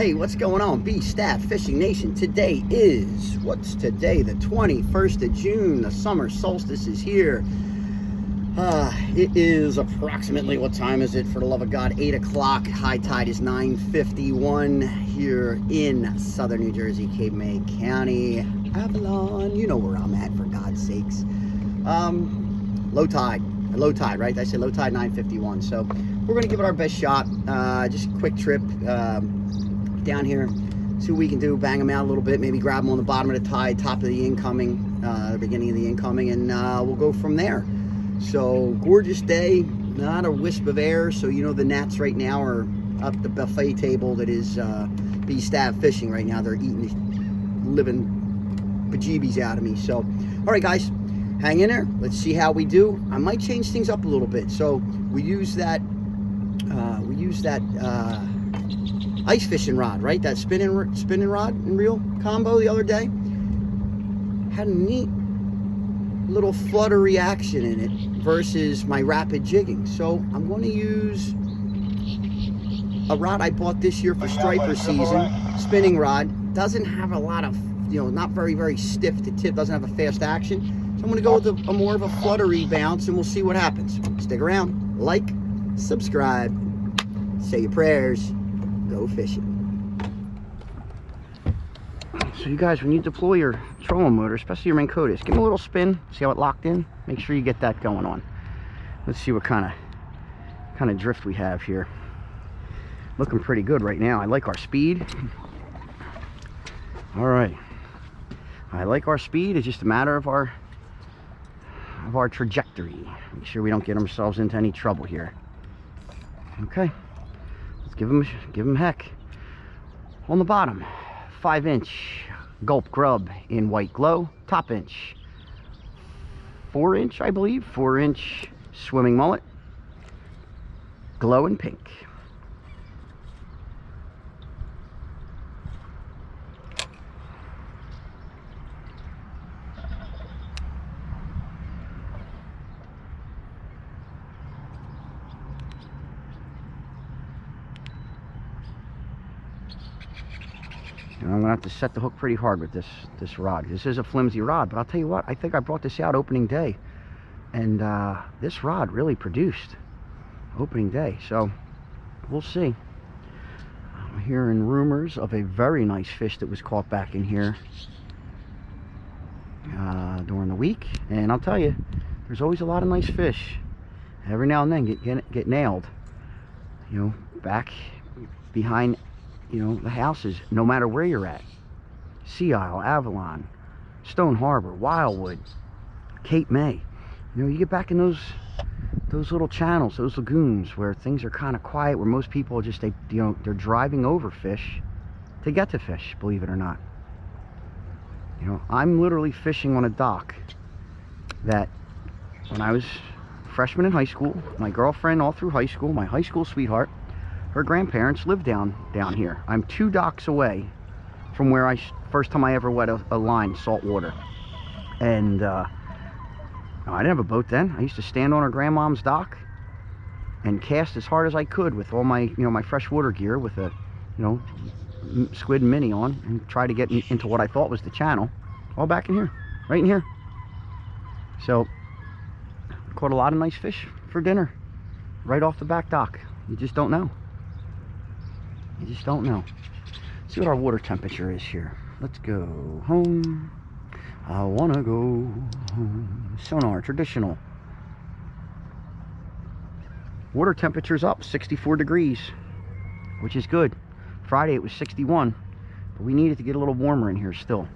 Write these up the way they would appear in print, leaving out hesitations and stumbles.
Hey, what's going on, B Stav Fishing Nation? Today is, what's today? The 21st of June. The summer solstice is here. It is approximately, what time is it? For the love of God, 8 o'clock. High tide is 9:51 here in southern New Jersey, Cape May County, Avalon. You know where I'm at, for God's sakes. Low tide, right? I said low tide, 9:51. So we're going to give it our best shot. Just a quick trip down here, see what we can do, bang them out a little bit, maybe grab them on the bottom of the tide, top of the incoming, the beginning of the incoming, and we'll go from there. So, gorgeous day, not a wisp of air, so you know the gnats right now are up the buffet table that is B Stav Fishing right now. They're eating living bejeebies out of me. So, all right, guys, hang in there. Let's see how we do. I might change things up a little bit. So, we use that ice fishing rod, right? That spinning rod and reel combo the other day. Had a neat little flutter reaction in it versus my rapid jigging. So I'm going to use a rod I bought this year for striper season, spinning rod. Doesn't have a lot of, not very stiff to tip, doesn't have a fast action. So I'm going to go with a more of a fluttery bounce, and we'll see what happens. Stick around, like, subscribe, say your prayers, go fishing. So you guys, when you deploy your trolling motor, especially your Minn Kotas, give them a little spin, see how it locked in. Make sure you get that going on. Let's see what kind of drift we have here. Looking pretty good right now. I like our speed. All right, I like our speed. It's just a matter of our trajectory. Make sure we don't get ourselves into any trouble here. Okay, let's give them heck. On the bottom, 5-inch Gulp Grub in white glow, top inch, 4-inch, I believe, 4-inch swimming mullet, glow in pink. I'm gonna have to set the hook pretty hard with this rod. This is a flimsy rod, but I'll tell you what, I think I brought this out opening day, and this rod really produced opening day. So we'll see. I'm hearing rumors of a very nice fish that was caught back in here during the week, and I'll tell you, there's always a lot of nice fish. Every now and then get nailed, back behind the houses, no matter where you're at. Sea Isle, Avalon, Stone Harbor, Wildwood, Cape May. You get back in those little channels, those lagoons where things are kind of quiet, where most people just, they're driving over fish to get to fish, believe it or not. I'm literally fishing on a dock that when I was a freshman in high school, my girlfriend all through high school, my high school sweetheart, her grandparents lived down here. I'm 2 docks away from where first time I ever wet a line, salt water. And I didn't have a boat then. I used to stand on her grandmom's dock and cast as hard as I could with all my, my freshwater gear, with a, squid mini on, and try to get into what I thought was the channel, all back in here, right in here. So caught a lot of nice fish for dinner right off the back dock. You just don't know. You just don't know. See what our water temperature is here. Let's go home. I wanna go home. Sonar, traditional. Water temperature's up, 64 degrees, which is good. Friday it was 61, but we needed to get a little warmer in here still.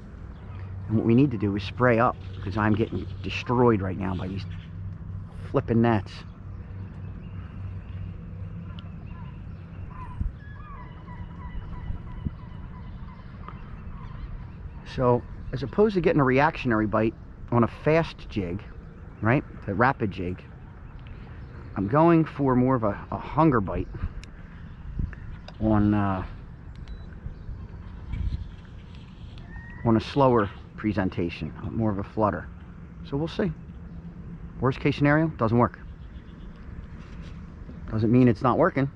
And what we need to do is spray up, because I'm getting destroyed right now by these flipping gnats. So, as opposed to getting a reactionary bite on a fast jig, right, the rapid jig, I'm going for more of a hunger bite on a slower presentation, more of a flutter. So we'll see. Worst case scenario, doesn't work. Doesn't mean it's not working.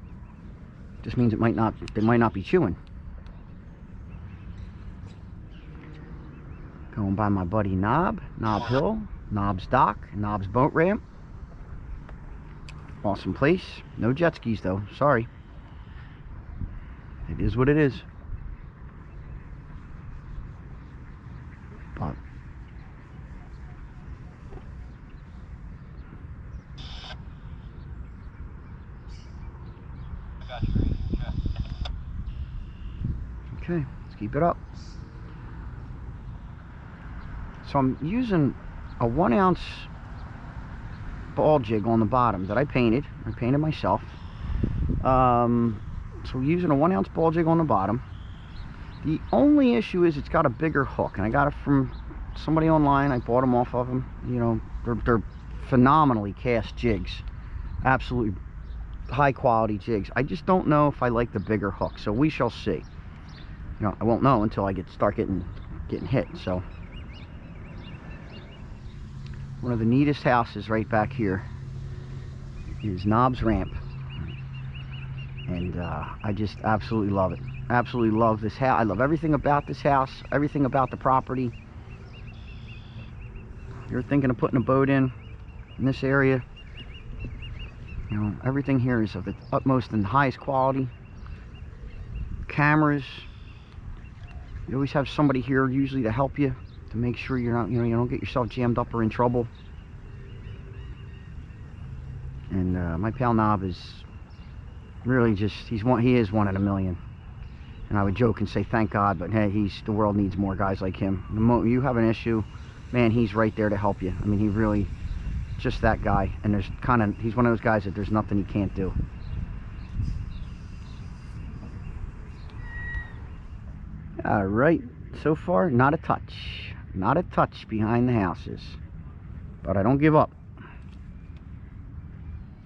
Just means it might not be chewing. Going by my buddy Knob Hill, Knob's Dock, Knob's Boat Ramp. Awesome place. No jet skis though, sorry. It is what it is. But okay, let's keep it up. So I'm using a 1 ounce Ball-Jig on the bottom that I painted. I painted myself. So we're using a 1 ounce Ball-Jig on the bottom. The only issue is it's got a bigger hook, and I got it from somebody online. I bought them off of them. You know, they're phenomenally cast jigs, absolutely high quality jigs. I just don't know if I like the bigger hook, so we shall see. You know, I won't know until I start getting hit. So one of the neatest houses right back here is Knob's Ramp, and I just absolutely love it. Absolutely love this house. I love everything about this house, everything about the property. You're thinking of putting a boat in this area, you know, everything here is of the utmost and highest quality. Cameras, you always have somebody here usually to help you, to make sure you're not, you don't get yourself jammed up or in trouble. And my pal Knob is really just, he is one in a million. And I would joke and say thank God, but hey, the world needs more guys like him. The moment you have an issue, man, he's right there to help you. I mean, he really, just that guy. And he's one of those guys that there's nothing he can't do. All right, so far, not a touch. Not a touch behind the houses. But I don't give up.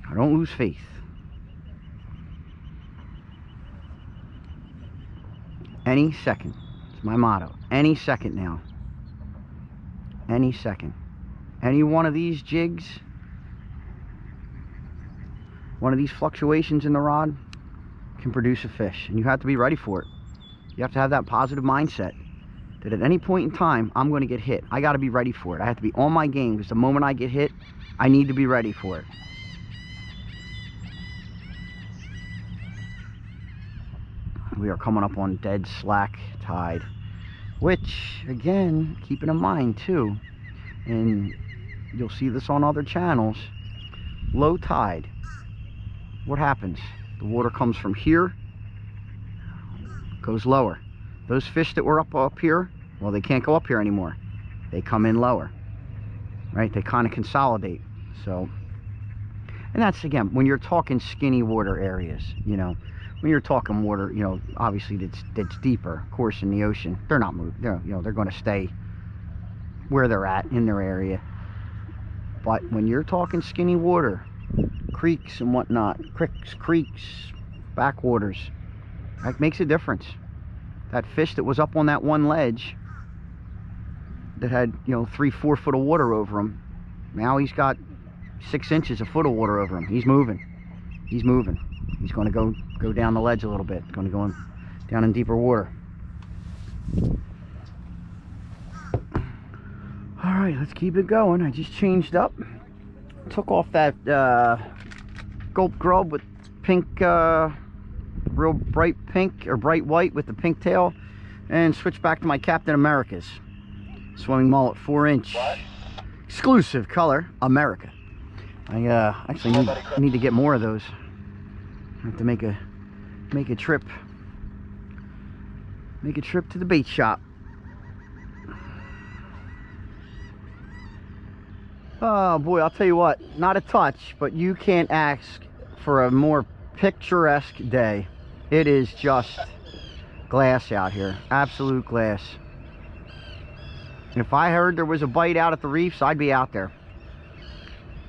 I don't lose faith. Any second. It's my motto. Any second now. Any second. Any one of these jigs, one of these fluctuations in the rod can produce a fish. And you have to be ready for it. You have to have that positive mindset that at any point in time, I'm going to get hit. I got to be ready for it. I have to be on my game, because the moment I get hit, I need to be ready for it. We are coming up on dead slack tide, which, again, keeping in mind too, and you'll see this on other channels, low tide, what happens? The water comes from here, goes lower. Those fish that were up here, well, they can't go up here anymore. They come in lower, right? They kind of consolidate. So, and that's, again, when you're talking skinny water areas, you know, when you're talking water, you know, obviously that's deeper, of course, in the ocean, they're not moving. They're going to stay where they're at in their area. But when you're talking skinny water, creeks and whatnot, creeks, backwaters, that makes a difference. That fish that was up on that one ledge that had, 3-4 foot of water over him, now he's got 6 inches, a foot of water over him. He's moving. He's moving. He's going to go down the ledge a little bit. Going to go down in deeper water. All right, let's keep it going. I just changed up. Took off that Gulp Grub with pink, real bright pink or bright white with the pink tail, and switched back to my Captain America's swimming mullet, 4-inch exclusive color America. I actually need to get more of those. I have to make a trip to the bait shop. Oh boy, I'll tell you what, not a touch, but you can't ask for a more picturesque day. It is just glass out here, absolute glass. If I heard there was a bite out at the reefs, I'd be out there.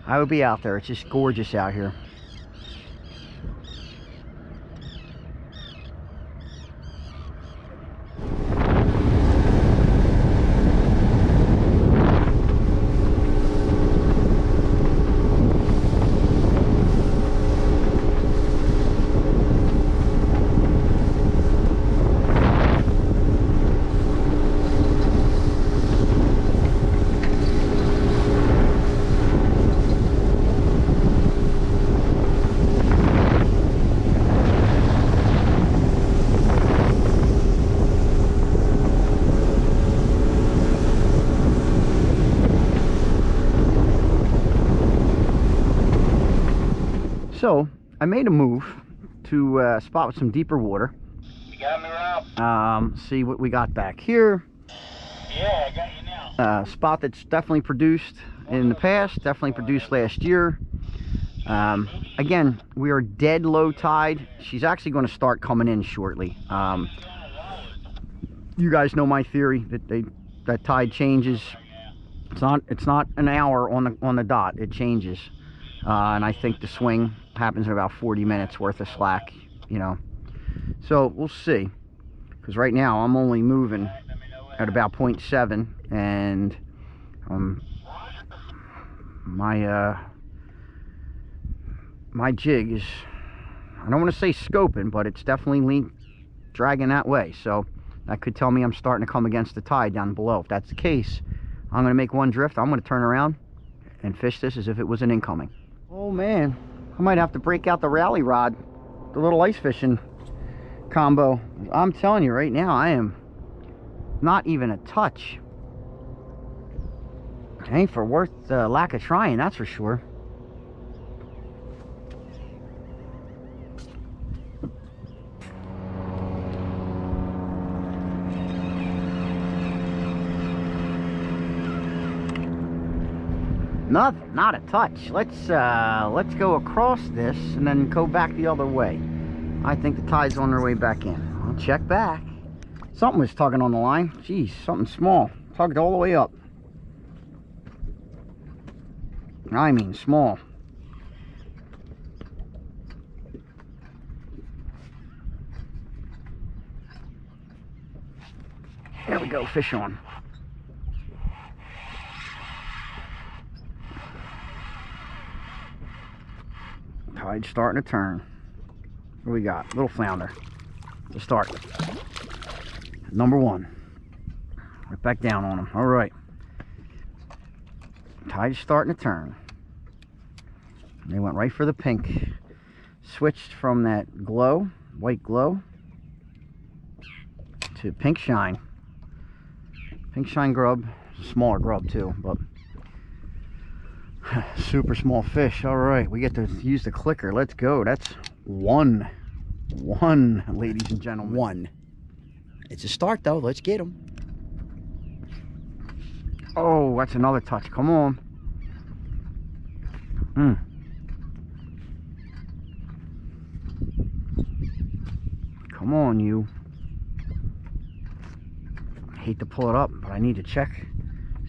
I would be out there. It's just gorgeous out here. So I made a move to spot with some deeper water. You got me, Rob. See what we got back here. Yeah, I got you now. Spot that's definitely produced in the past, definitely produced last year. Again, we are dead low tide. She's actually going to start coming in shortly. You guys know my theory that tide changes. It's not an hour on the dot. It changes, and I think the swing happens in about 40 minutes worth of slack. You know, so we'll see. Because right now I'm only moving at about 0.7, and my jig is, I don't want to say scoping, but it's definitely dragging that way. So that could tell me I'm starting to come against the tide down below. If that's the case, I'm going to make one drift. I'm going to turn around and fish this as if it was an incoming. Oh man, I might have to break out the rally rod, the little ice fishing combo. I'm telling you right now, I am not even a touch. It ain't for worth the lack of trying, that's for sure. Nothing, not a touch. Let's go across this and then go back the other way. I think the tide's on their way back in. I'll check back. Something was tugging on the line. Jeez, something small. Tugged all the way up. I mean small. There we go, fish on. Tide's starting to turn. What do we got? Little flounder to start. Number one. Right back down on him. All right. Tide's starting to turn. They went right for the pink. Switched from that glow, white glow, to pink shine. Pink shine grub. Smaller grub too, but super small fish. All right, we get to use the clicker. Let's go. That's one, ladies and gentlemen. One. It's a start though. Let's get them. Oh, that's another touch. Come on. Come on, you. I hate to pull it up, but I need to check.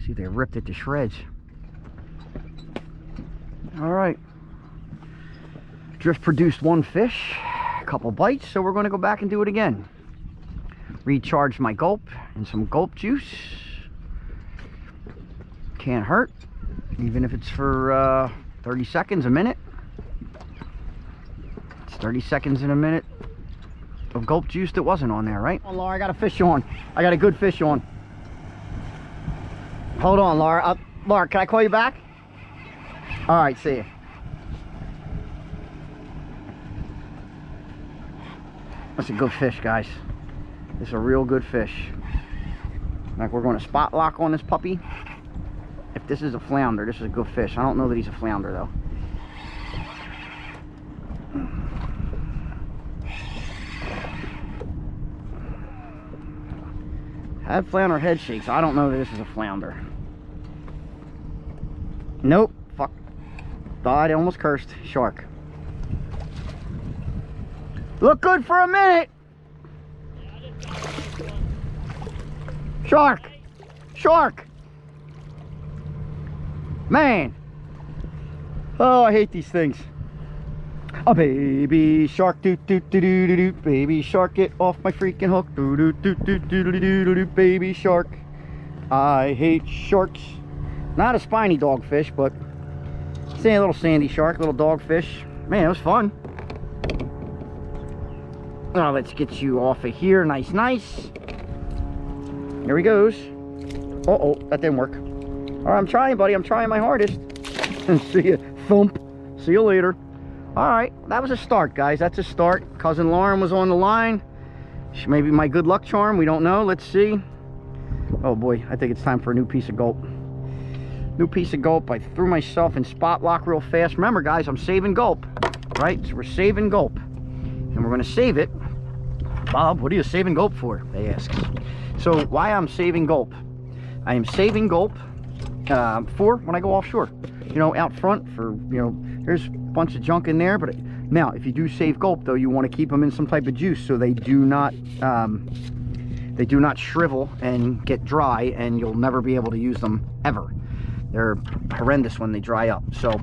See if they ripped it to shreds. All right. Just produced one fish, a couple bites, so we're going to go back and do it again. Recharge my gulp and some gulp juice. Can't hurt, even if it's for 30 seconds, a minute. It's 30 seconds in a minute of gulp juice that wasn't on there, right? Oh, Laura, I got a fish on. I got a good fish on. Hold on, Laura. Laura, can I call you back? All right, see you. That's a good fish, guys. It's a real good fish. Like, we're going to spot lock on this puppy. If this is a flounder, this is a good fish. I don't know that he's a flounder though. Had flounder head shakes. I don't know that this is a flounder. Nope. Fuck. Died. Almost cursed. Shark. Look good for a minute. Shark. Shark. Man. Oh, I hate these things. A baby shark, doo doo doo doo doo doo. Baby shark, get off my freaking hook. Doo doo doo doo doo doo doo doo doo. Baby shark. I hate sharks. Not a spiny dogfish, but say a little sandy shark, little dogfish. Man, it was fun. Now let's get you off of here. Nice, nice. There he goes. Uh-oh, that didn't work. All right, I'm trying, buddy. I'm trying my hardest. See you. Thump. See you later. All right, that was a start, guys. That's a start. Cousin Lauren was on the line. She may be my good luck charm. We don't know. Let's see. Oh boy, I think it's time for a new piece of gulp. New piece of gulp. I threw myself in spot lock real fast. Remember, guys, I'm saving gulp. right? So we're saving Gulp, and we're going to save it. Bob, what are you saving Gulp for? They ask. So why I'm saving Gulp? I am saving Gulp for when I go offshore. You know, out front for, you know, there's a bunch of junk in there, but now if you do save Gulp though, you want to keep them in some type of juice so they do not shrivel and get dry, and you'll never be able to use them ever. They're horrendous when they dry up. So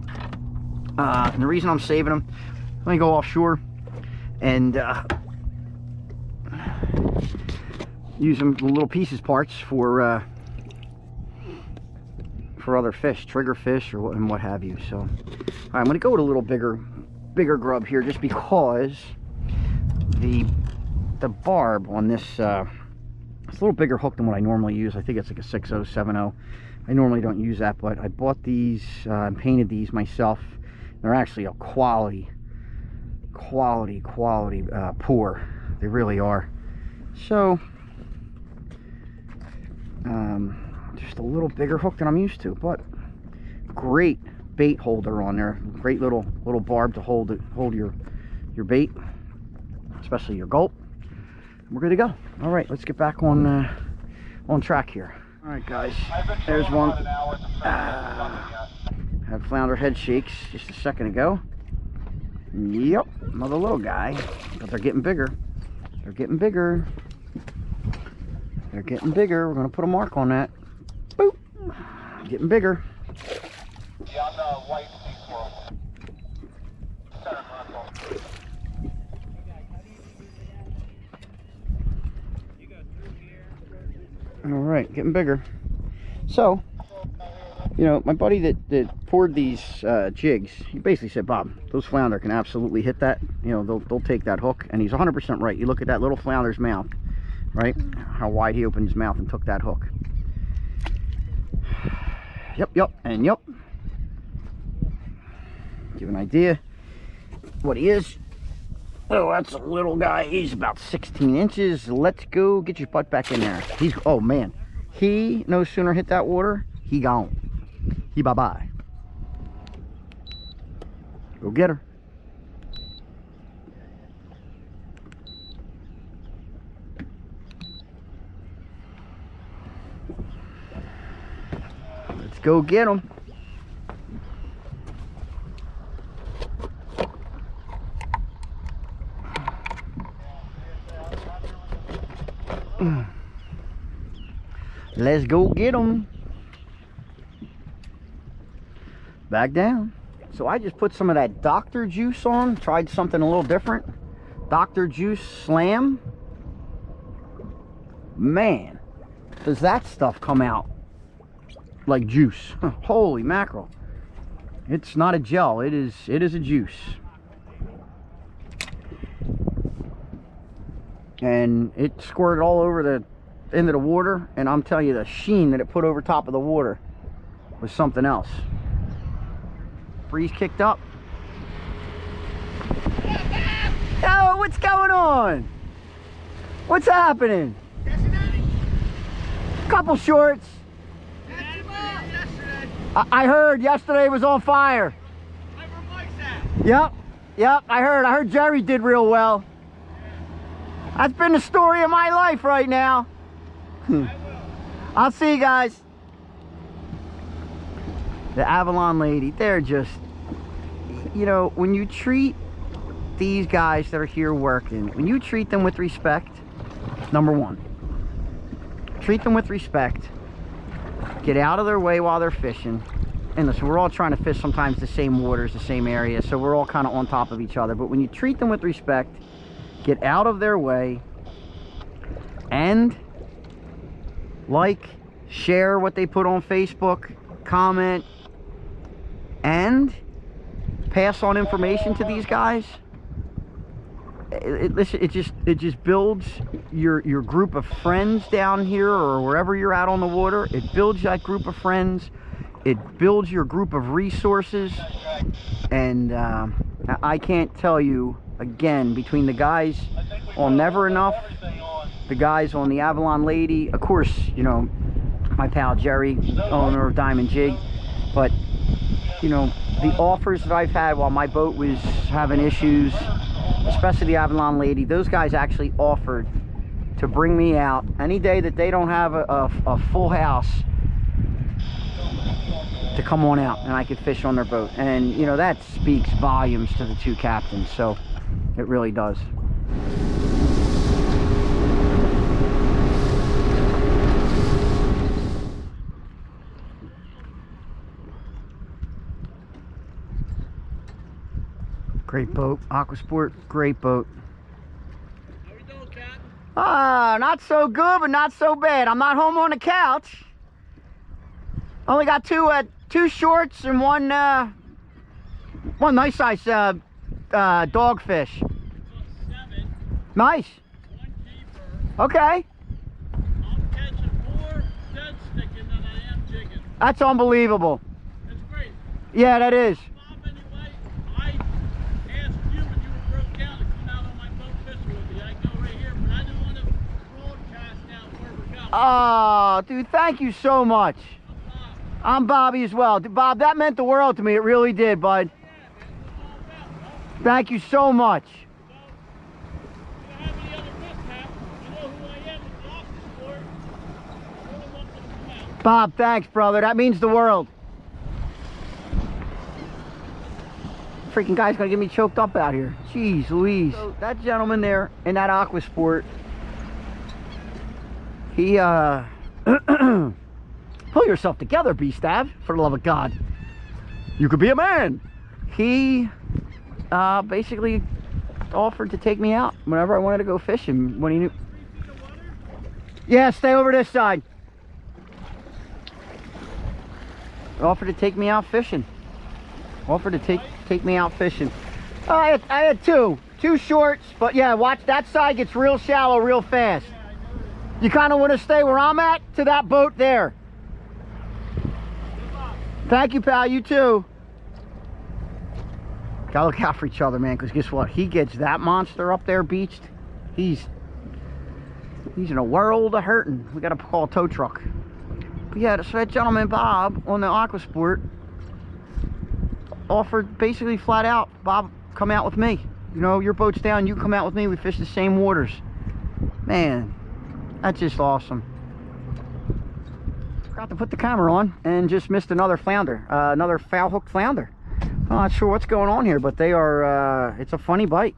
and the reason I'm saving them, let me go offshore and use them little pieces parts for other fish, trigger fish, or and what have you. So I'm going to go with a little bigger grub here, just because the barb on this it's a little bigger hook than what I normally use. I think it's like a 6.0, 7.0. I normally don't use that, but I bought these and painted these myself. They're actually a quality pour. They really are. So just a little bigger hook than I'm used to, but great bait holder on there. Great little barb to hold your bait, especially your Gulp. We're good to go. All right, let's get back on track here. All right, guys, there's one. Had flounder head shakes just a second ago. Yep, another little guy, but they're getting bigger. They're getting bigger. They're getting bigger. We're gonna put a mark on that. Boop. Getting bigger. Yeah, on the white sea squirrel. Center console. All right, getting bigger. So, you know, my buddy that poured these jigs, he basically said, Bob, those flounder can absolutely hit that. You know, they'll take that hook, and he's 100% right. You look at that little flounder's mouth, right? How wide he opened his mouth and took that hook. Yep, and yep. Give you an idea what he is. Oh, that's a little guy. He's about 16 inches. Let's go. Get your butt back in there. He's, oh man, he no sooner hit that water, he gone. He bye-bye. Go get her. Let's go get him. Let's go get them. Back down. So I just put some of that Dr. Juice on. Tried something a little different. Dr. Juice Slam. Man, does that stuff come out like juice. Holy mackerel. It's not a gel. It is a juice. And it squirted all over the end of the water, and I'm telling you, the sheen that it put over top of the water was something else. Breeze kicked up. Oh, what's going on? What's happening? Couple shorts. I heard yesterday was on fire. Yep, I heard Jerry did real well. That's been the story of my life right now. I'll see you guys. The Avalon lady, they're just, you know, when you treat these guys that are here working, when you treat them with respect, number one, treat them with respect, get out of their way while they're fishing. And listen, we're all trying to fish sometimes the same waters, the same area, so we're all kind of on top of each other. But when you treat them with respect, get out of their way, and like, share what they put on Facebook, comment, and pass on information to these guys. It just builds your group of friends down here or wherever you're at on the water. It builds that group of friends. It builds your group of resources. And I can't tell you, again, between the guys on Never Enough, the guys on the Avalon Lady, of course, you know, my pal Jerry, owner of Diamond Jig, But, you know, the offers that I've had while my boat was having issues, especially the Avalon Lady, those guys actually offered to bring me out any day that they don't have a full house, to come on out and I could fish on their boat. And, you know, that speaks volumes to the two captains. So it really does. Great boat, Aquasport, great boat. How we doing, Captain? Not so good, but not so bad. I'm not home on the couch. Only got two shorts and one nice size dogfish. 7, Nice. 1 keeper. Okay. I'm catching 4 dead sticking than I am jigging. That's unbelievable. It's great. Yeah, that is. Bob, anyway, I asked you when you were broke down to come out on my boat fishing with me. I go right here, but I didn't want to broadcast out where we're going. Oh, dude, thank you so much. I'm Bobby as well. Bob, that meant the world to me. It really did, bud. Thank you so much. Bob, thanks, brother. That means the world. Freaking guy's gonna get me choked up out here. Jeez Louise. So that gentleman there in that Aquasport, he pull yourself together, B Stav, for the love of God. You could be a man. He basically offered to take me out whenever I wanted to go fishing. When he knew. Yeah, stay over this side. Offered to take me out fishing. Offered to take me out fishing. I had two shorts, but yeah, watch that side gets real shallow real fast. You kind of want to stay where I'm at to that boat there. Thank you, pal. You too. Gotta look out for each other, man, because guess what? He gets that monster up there beached. He's in a world of hurting. We gotta call a tow truck. But yeah, so that gentleman Bob on the Aquasport offered basically flat out, Bob, come out with me. You know, your boat's down, you come out with me. We fish the same waters. Man, that's just awesome. Forgot to put the camera on and just missed another flounder, another foul hooked flounder. I'm not sure what's going on here, but they are, it's a funny bite.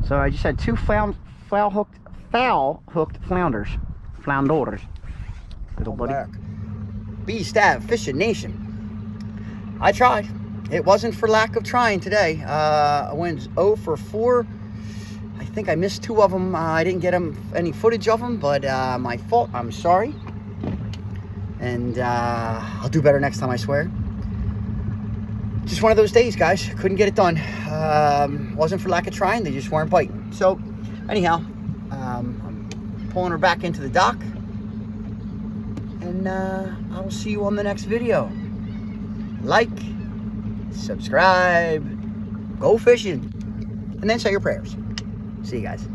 So I just had two foul hooked flounders. Little buddy. B Stav Fishing Nation. I tried. It wasn't for lack of trying today. I went 0 for 4. I think I missed 2 of them. I didn't get any footage of them, but my fault. I'm sorry. And I'll do better next time, I swear. Just one of those days, guys. Couldn't get it done. Wasn't for lack of trying. They just weren't biting. So, anyhow, I'm pulling her back into the dock. And I will see you on the next video. Like, subscribe, go fishing, and then say your prayers. See you guys.